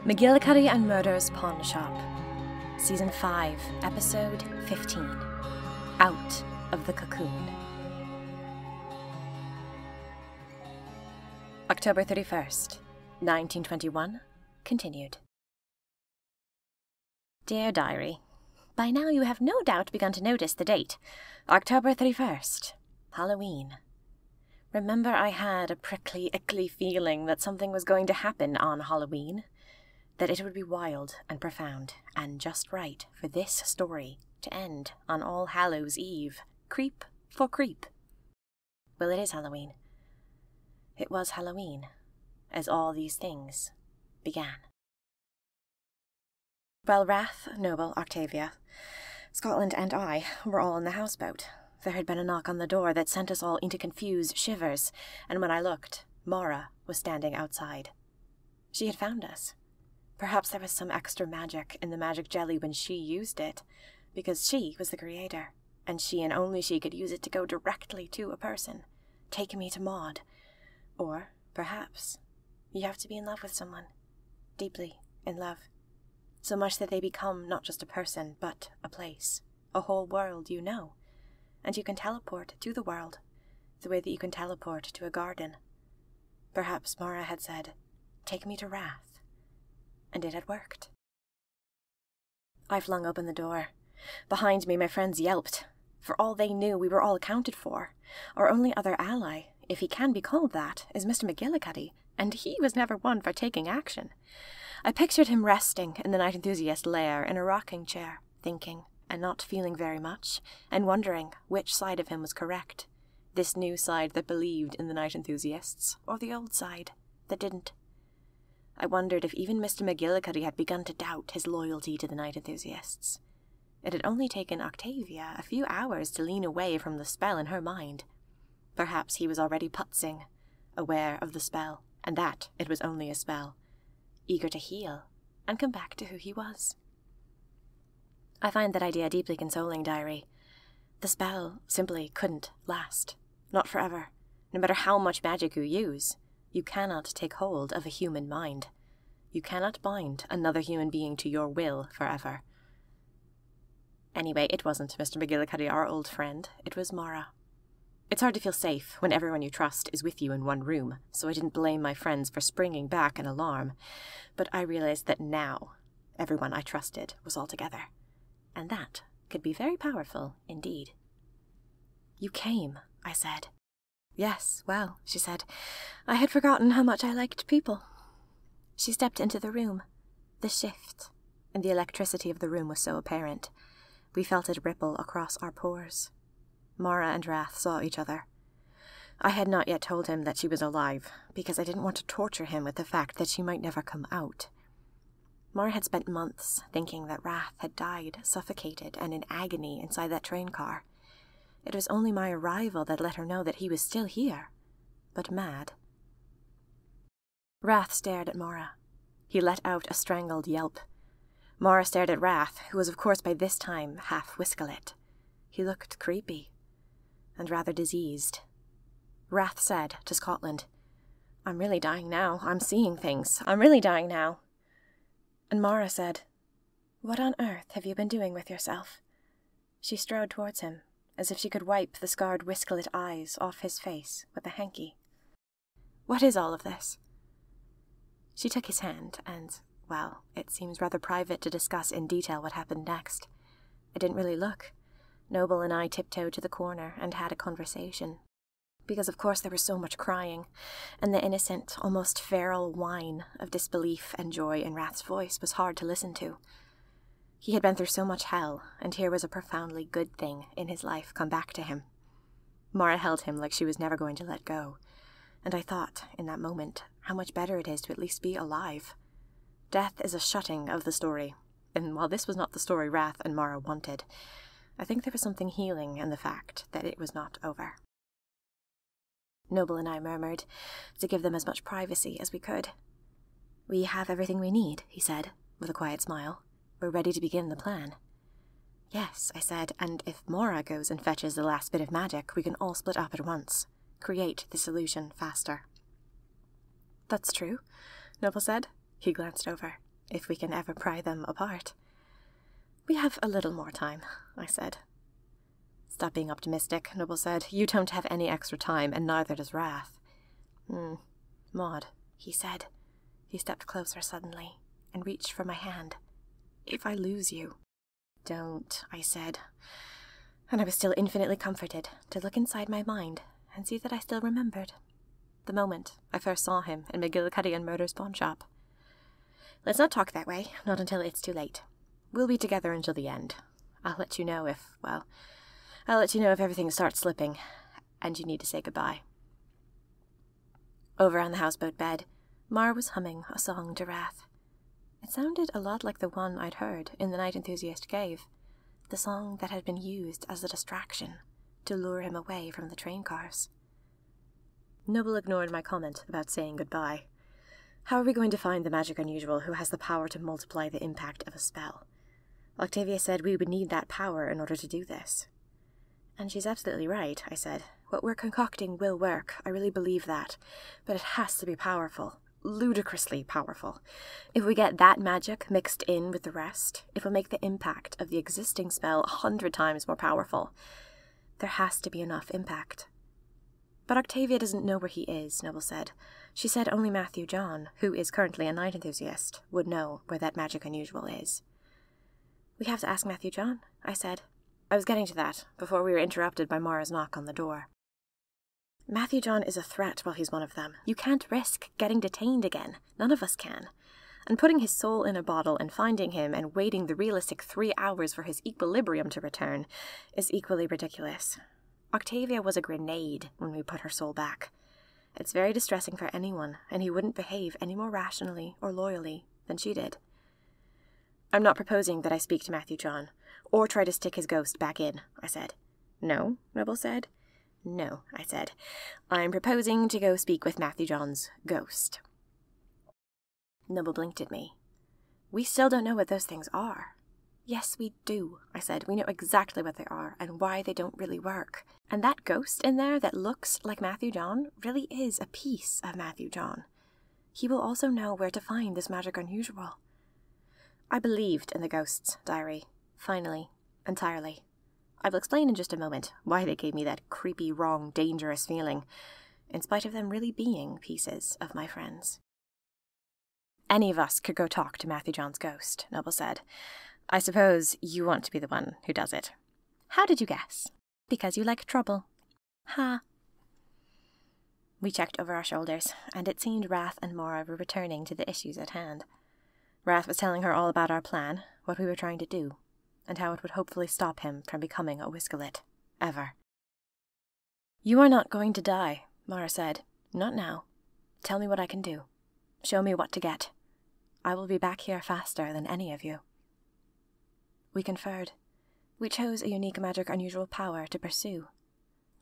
McGillicuddy and Murder's Pawn Shop, Season 5, Episode 15, Out of the Cocoon. October 31st, 1921, continued. Dear Diary, by now you have no doubt begun to notice the date, October 31st, Halloween. Remember I had a prickly, ickly feeling that something was going to happen on Halloween? That it would be wild and profound and just right for this story to end on All Hallows Eve, creep for creep. Well, it is Halloween. It was Halloween, as all these things began. While Wrath, Noble, Octavia, Scotland and I were all on the houseboat, there had been a knock on the door that sent us all into confused shivers, and when I looked, Mara was standing outside. She had found us. Perhaps there was some extra magic in the magic jelly when she used it, because she was the creator, and she and only she could use it to go directly to a person, take me to Maud. Or, perhaps, you have to be in love with someone, deeply in love, so much that they become not just a person, but a place, a whole world you know, and you can teleport to the world, the way that you can teleport to a garden. Perhaps Mara had said, "Take me to Wrath," and it had worked. I flung open the door. Behind me, my friends yelped. For all they knew, we were all accounted for. Our only other ally, if he can be called that, is Mr. McGillicuddy, and he was never one for taking action. I pictured him resting in the Night Enthusiast lair in a rocking chair, thinking, and not feeling very much, and wondering which side of him was correct. This new side that believed in the Night Enthusiasts, or the old side that didn't. I wondered if even Mr. McGillicuddy had begun to doubt his loyalty to the Night Enthusiasts. It had only taken Octavia a few hours to lean away from the spell in her mind. Perhaps he was already putzing, aware of the spell, and that it was only a spell, eager to heal and come back to who he was. I find that idea deeply consoling, Diary. The spell simply couldn't last. Not forever. No matter how much magic you use, you cannot take hold of a human mind. You cannot bind another human being to your will forever. Anyway, it wasn't Mr. McGillicuddy, our old friend. It was Mara. It's hard to feel safe when everyone you trust is with you in one room, so I didn't blame my friends for springing back in alarm. But I realized that now everyone I trusted was all together. And that could be very powerful indeed. "You came," I said. "Yes, well," she said, "I had forgotten how much I liked people." She stepped into the room. The shift and the electricity of the room was so apparent. We felt it ripple across our pores. Mara and Wrath saw each other. I had not yet told him that she was alive, because I didn't want to torture him with the fact that she might never come out. Mara had spent months thinking that Wrath had died, suffocated and in agony inside that train car. It was only my arrival that let her know that he was still here, but mad. Wrath stared at Mara. He let out a strangled yelp. Mara stared at Wrath, who was of course by this time half whiskelet. He looked creepy, and rather diseased. Wrath said to Scotland, "I'm really dying now. I'm seeing things. I'm really dying now." And Mara said, "What on earth have you been doing with yourself?" She strode towards him, as if she could wipe the scarred whiskelet eyes off his face with a hanky. "What is all of this?" She took his hand and, well, it seems rather private to discuss in detail what happened next. I didn't really look. Noble and I tiptoed to the corner and had a conversation. Because of course there was so much crying, and the innocent, almost feral whine of disbelief and joy in Wrath's voice was hard to listen to. He had been through so much hell, and here was a profoundly good thing in his life come back to him. Mara held him like she was never going to let go, and I thought, in that moment, how much better it is to at least be alive. Death is a shutting of the story, and while this was not the story Wrath and Mara wanted, I think there was something healing in the fact that it was not over. Noble and I murmured, to give them as much privacy as we could. "We have everything we need," he said, with a quiet smile. "We're ready to begin the plan." "Yes," I said, "and if Mara goes and fetches the last bit of magic, we can all split up at once. Create the solution faster." "That's true," Noble said. He glanced over. if we can ever pry them apart. We have a little more time, I said. Stop being optimistic, Noble said. You don't have any extra time, and neither does Wrath. Maud, he said. He stepped closer suddenly, and reached for my hand. If I lose you. Don't, I said. And I was still infinitely comforted to look inside my mind and see that I still remembered the moment I first saw him in McGillicuddy and Murder's pawn shop. Let's not talk that way, not until it's too late. We'll be together until the end. I'll let you know if everything starts slipping and you need to say goodbye. Over on the houseboat bed, Mar was humming a song to Wrath. It sounded a lot like the one I'd heard in the Night Enthusiast Cave, the song that had been used as a distraction to lure him away from the train cars. Noble ignored my comment about saying goodbye. How are we going to find the magic unusual who has the power to multiply the impact of a spell? Octavia said we would need that power in order to do this. And she's absolutely right, I said. What we're concocting will work, I really believe that. But it has to be powerful. Ludicrously powerful. If we get that magic mixed in with the rest, it will make the impact of the existing spell 100 times more powerful. There has to be enough impact. But Octavia doesn't know where he is, Noble said. She said only Matthew John, who is currently a Night Enthusiast, would know where that magic unusual is. We have to ask Matthew John, I said. I was getting to that before we were interrupted by Mara's knock on the door. Matthew John is a threat while he's one of them. You can't risk getting detained again. None of us can. And putting his soul in a bottle and finding him and waiting the realistic 3 hours for his equilibrium to return is equally ridiculous. Octavia was a grenade when we put her soul back. It's very distressing for anyone, and he wouldn't behave any more rationally or loyally than she did. I'm not proposing that I speak to Matthew John, or try to stick his ghost back in, I said. No, Noble said. No, I said. I'm proposing to go speak with Matthew John's ghost. Noble blinked at me. We still don't know what those things are. Yes, we do, I said. We know exactly what they are and why they don't really work. And that ghost in there that looks like Matthew John really is a piece of Matthew John. He will also know where to find this magic unusual. I believed in the ghost's diary, finally, entirely. I will explain in just a moment why they gave me that creepy, wrong, dangerous feeling, in spite of them really being pieces of my friends. Any of us could go talk to Matthew John's ghost, Noble said. I suppose you want to be the one who does it. How did you guess? Because you like trouble. Ha. We checked over our shoulders, and it seemed Wrath and Mara were returning to the issues at hand. Wrath was telling her all about our plan, what we were trying to do, and how it would hopefully stop him from becoming a Whiskelet. Ever. You are not going to die, Mara said. Not now. Tell me what I can do. Show me what to get. I will be back here faster than any of you. We conferred. We chose a unique magic unusual power to pursue.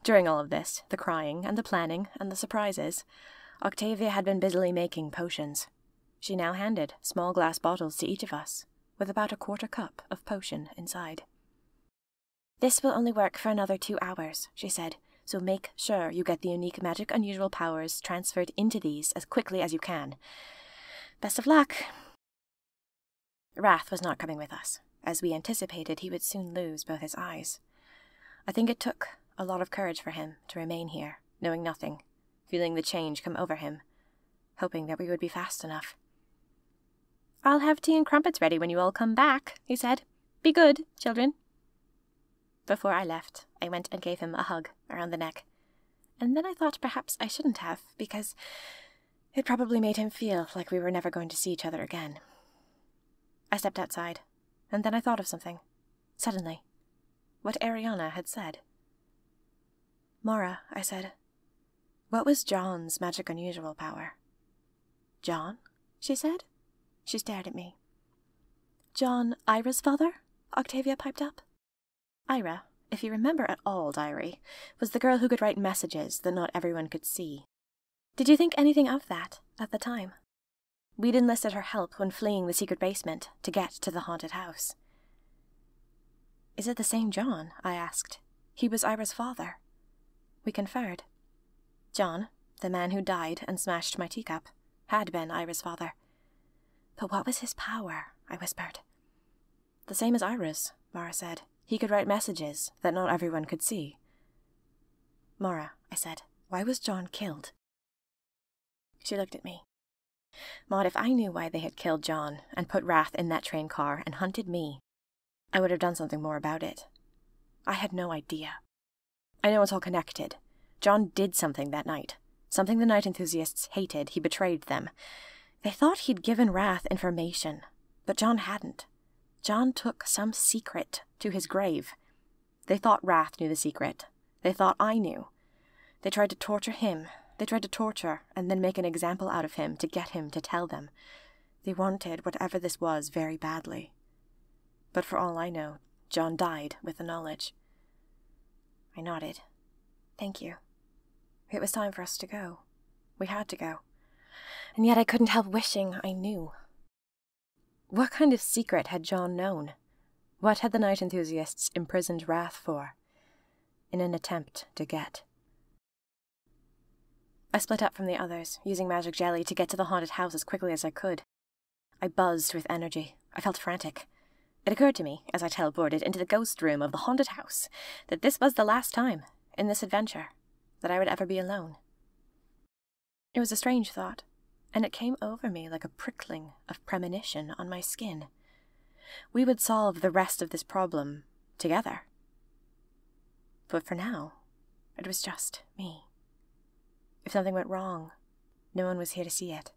During all of this, the crying and the planning and the surprises, Octavia had been busily making potions. She now handed small glass bottles to each of us, with about a 1/4 cup of potion inside. This will only work for another 2 hours, she said, so make sure you get the unique magic unusual powers transferred into these as quickly as you can. Best of luck. Wrath was not coming with us. As we anticipated, he would soon lose both his eyes. I think it took a lot of courage for him to remain here, knowing nothing, feeling the change come over him, hoping that we would be fast enough. I'll have tea and crumpets ready when you all come back, he said. Be good, children. Before I left, I went and gave him a hug around the neck, and then I thought perhaps I shouldn't have, because it probably made him feel like we were never going to see each other again. I stepped outside. And then I thought of something. Suddenly. What Ariana had said. Mara, I said. What was John's magic unusual power? John? She said. She stared at me. John, Ira's father? Octavia piped up. Ira, if you remember at all, diary, was the girl who could write messages that not everyone could see. Did you think anything of that at the time? We'd enlisted her help when fleeing the secret basement to get to the haunted house. Is it the same John? I asked. He was Ira's father. We conferred. John, the man who died and smashed my teacup, had been Ira's father. But what was his power? I whispered. The same as Ira's, Mara said. He could write messages that not everyone could see. Mara, I said, why was John killed? She looked at me. Maud, if I knew why they had killed John and put Wrath in that train car and hunted me, I would have done something more about it. I had no idea. I know it's all connected. John did something that night. Something the night enthusiasts hated. He betrayed them. They thought he'd given Wrath information, but John hadn't. John took some secret to his grave. They thought Wrath knew the secret. They thought I knew. They tried to torture him. They tried to torture and then make an example out of him to get him to tell them. They wanted whatever this was very badly. But for all I know, John died with the knowledge. I nodded. Thank you. It was time for us to go. We had to go. And yet I couldn't help wishing I knew. What kind of secret had John known? What had the night enthusiasts imprisoned Wrath for? In an attempt to get. I split up from the others, using magic jelly to get to the haunted house as quickly as I could. I buzzed with energy. I felt frantic. It occurred to me, as I teleported into the ghost room of the haunted house, that this was the last time, in this adventure, that I would ever be alone. It was a strange thought, and it came over me like a prickling of premonition on my skin. We would solve the rest of this problem together. But for now, it was just me. If something went wrong, no one was here to see it.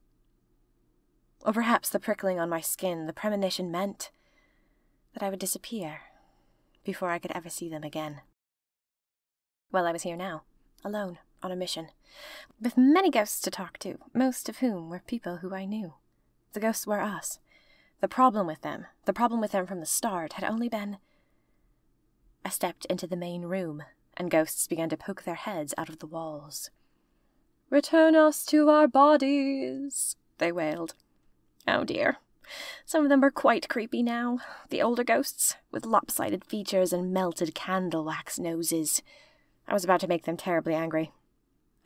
Or perhaps the prickling on my skin, the premonition meant that I would disappear before I could ever see them again. Well, I was here now, alone, on a mission, with many ghosts to talk to, most of whom were people who I knew. The ghosts were us. The problem with them from the start, had only been... I stepped into the main room, and ghosts began to poke their heads out of the walls. "Return us to our bodies," they wailed. Oh dear. Some of them were quite creepy now, the older ghosts, with lopsided features and melted candle wax noses. I was about to make them terribly angry.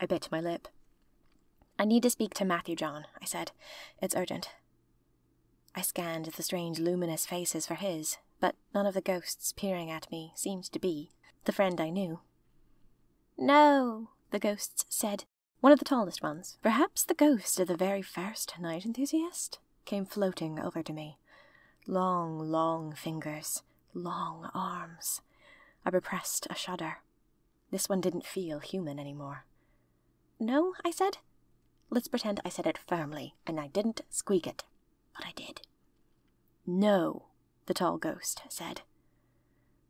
I bit my lip. "I need to speak to Matthew John," I said. "It's urgent." I scanned the strange luminous faces for his, but none of the ghosts peering at me seemed to be the friend I knew. "No," the ghosts said. One of the tallest ones, perhaps the ghost of the very first night enthusiast, came floating over to me. Long, long fingers, long arms. I repressed a shudder. This one didn't feel human anymore. "No," I said. Let's pretend I said it firmly, and I didn't squeak it. But I did. "No," the tall ghost said.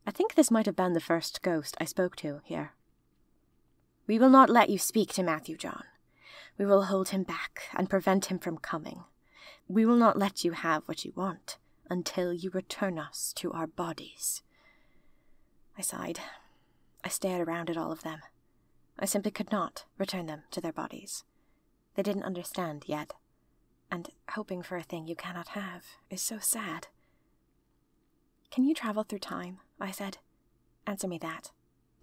I think this might have been the first ghost I spoke to here. "We will not let you speak to Matthew John. We will hold him back and prevent him from coming. We will not let you have what you want until you return us to our bodies." I sighed. I stared around at all of them. I simply could not return them to their bodies. They didn't understand yet. And hoping for a thing you cannot have is so sad. "Can you travel through time?" I said. "Answer me that.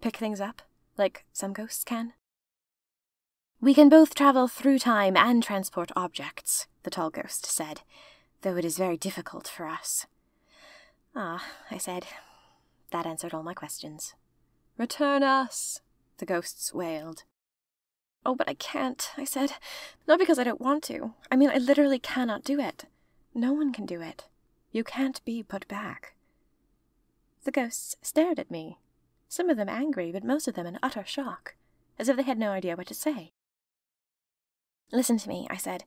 Pick things up, like some ghosts can?" "We can both travel through time and transport objects," the tall ghost said, "though it is very difficult for us." "Ah," I said. That answered all my questions. "Return us," the ghosts wailed. "Oh, but I can't," I said. "Not because I don't want to. I mean, I literally cannot do it. No one can do it. You can't be put back." The ghosts stared at me, some of them angry, but most of them in utter shock, as if they had no idea what to say. "Listen to me," I said.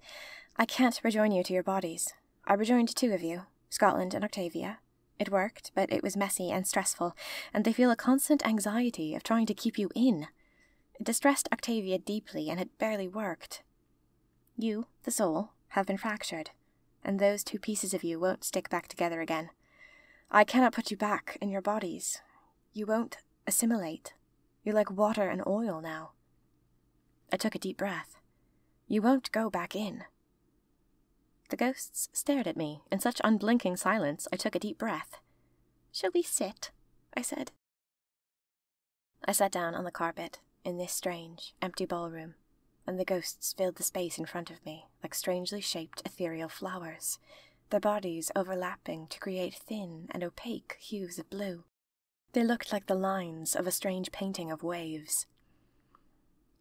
"I can't rejoin you to your bodies. I rejoined two of you, Scotland and Octavia. It worked, but it was messy and stressful, and they feel a constant anxiety of trying to keep you in. It distressed Octavia deeply, and it barely worked. You, the soul, have been fractured, and those two pieces of you won't stick back together again. I cannot put you back in your bodies. You won't assimilate. You're like water and oil now." I took a deep breath. "You won't go back in." The ghosts stared at me in such unblinking silence I took a deep breath. "Shall we sit?" I said. I sat down on the carpet in this strange, empty ballroom, and the ghosts filled the space in front of me like strangely shaped ethereal flowers. their bodies overlapping to create thin and opaque hues of blue. They looked like the lines of a strange painting of waves.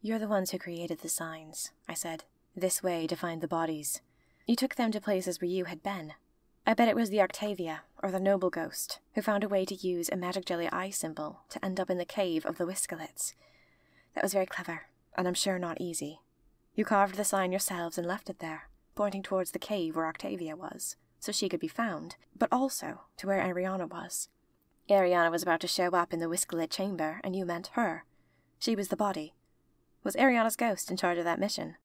"You're the ones who created the signs," I said. "This way to find the bodies. You took them to places where you had been. I bet it was the Octavia, or the Noble Ghost, who found a way to use a magic jelly eye symbol to end up in the cave of the Whiskelets. That was very clever, and I'm sure not easy. You carved the sign yourselves and left it there, pointing towards the cave where Octavia was, so she could be found, but also to where Ariana was. Ariana was about to show up in the Whiskelet chamber, and you meant her. She was the body. Was Ariana's ghost in charge of that mission?"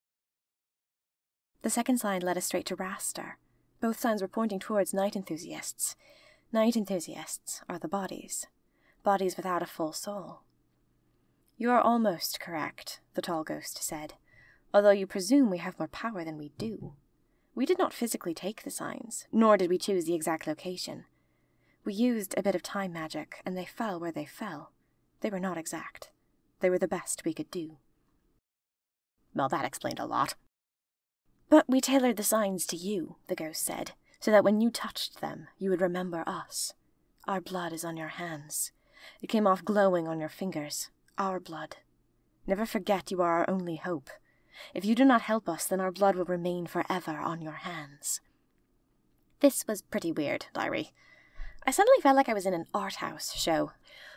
The second sign led us straight to Raster. Both signs were pointing towards night enthusiasts. Night enthusiasts are the bodies. Bodies without a full soul. "You are almost correct," the tall ghost said, "although you presume we have more power than we do. We did not physically take the signs, nor did we choose the exact location. We used a bit of time magic, and they fell where they fell. They were not exact. They were the best we could do." "Well, that explained a lot." "But we tailored the signs to you," the ghost said, "so that when you touched them, you would remember us. Our blood is on your hands. It came off glowing on your fingers. Our blood. Never forget you are our only hope. If you do not help us, then our blood will remain forever on your hands." This was pretty weird, diary. I suddenly felt like I was in an art house show,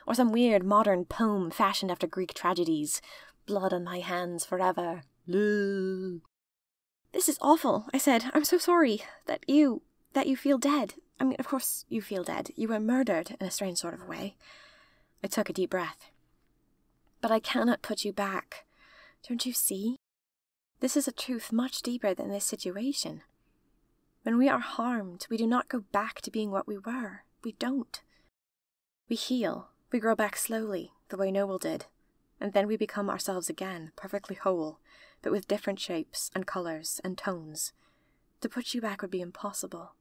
or some weird modern poem fashioned after Greek tragedies. Blood on my hands forever. Loo. "This is awful," I said. "I'm so sorry that you feel dead. I mean, of course you feel dead. You were murdered in a strange sort of way." I took a deep breath. "But I cannot put you back. Don't you see? This is a truth much deeper than this situation. When we are harmed, we do not go back to being what we were. We don't. We heal. We grow back slowly, the way Noble did. And then we become ourselves again, perfectly whole, but with different shapes and colours and tones. To put you back would be impossible.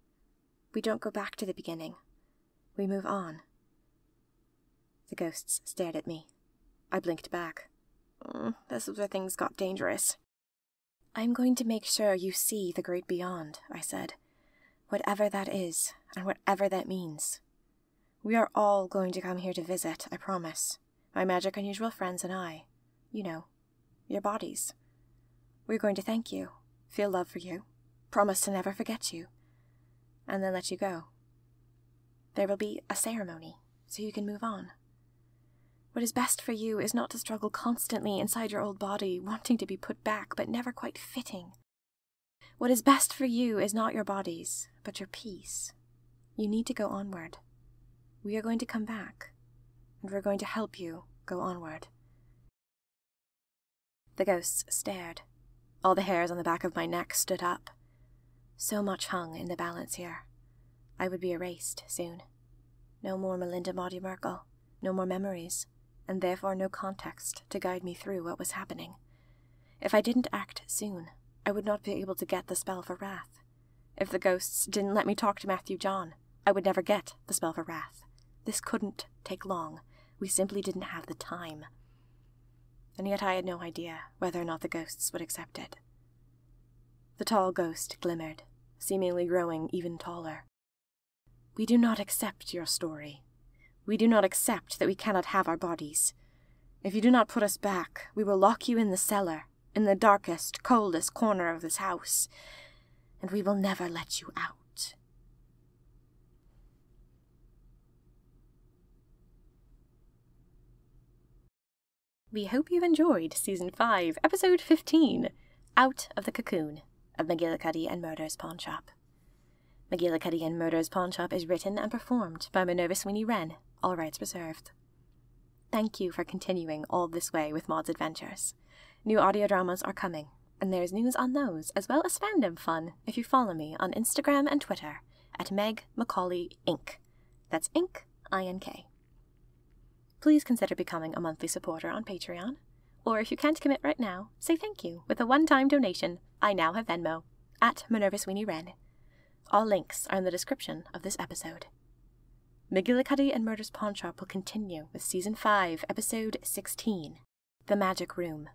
We don't go back to the beginning. We move on." The ghosts stared at me. I blinked back. This is where things got dangerous. "I'm going to make sure you see the great beyond," I said. "Whatever that is, and whatever that means. We are all going to come here to visit, I promise. My magic unusual friends and I. You know, your bodies. We're going to thank you, feel love for you, promise to never forget you, and then let you go. There will be a ceremony, so you can move on. What is best for you is not to struggle constantly inside your old body, wanting to be put back, but never quite fitting. What is best for you is not your bodies, but your peace. You need to go onward. We are going to come back, and we're going to help you go onward." The ghosts stared. All the hairs on the back of my neck stood up. So much hung in the balance here. I would be erased soon. No more Melinda Maudie Merkel, no more memories, and therefore no context to guide me through what was happening. If I didn't act soon, I would not be able to get the spell for wrath. If the ghosts didn't let me talk to Matthew John, I would never get the spell for wrath. This couldn't take long. We simply didn't have the time. And yet I had no idea whether or not the ghosts would accept it. The tall ghost glimmered, seemingly growing even taller. "We do not accept your story. We do not accept that we cannot have our bodies. If you do not put us back, we will lock you in the cellar, in the darkest, coldest corner of this house, and we will never let you out." We hope you've enjoyed Season 5, Episode 15, Out of the Cocoon, of McGillicuddy and Murder's Pawn Shop. McGillicuddy and Murder's Pawn Shop is written and performed by Minerva Sweeney Wren, all rights reserved. Thank you for continuing all this way with Maud's adventures. New audio dramas are coming, and there's news on those, as well as fandom fun, if you follow me on Instagram and Twitter, at Meg Macaulay Inc. That's Inc, I-N-K. Please consider becoming a monthly supporter on Patreon, or if you can't commit right now, say thank you with a one-time donation. I now have Venmo, at Minerva Sweeney Wren. All links are in the description of this episode. McGillicuddy and Murder's Pawn Shop will continue with Season 5, Episode 16, The Magic Room.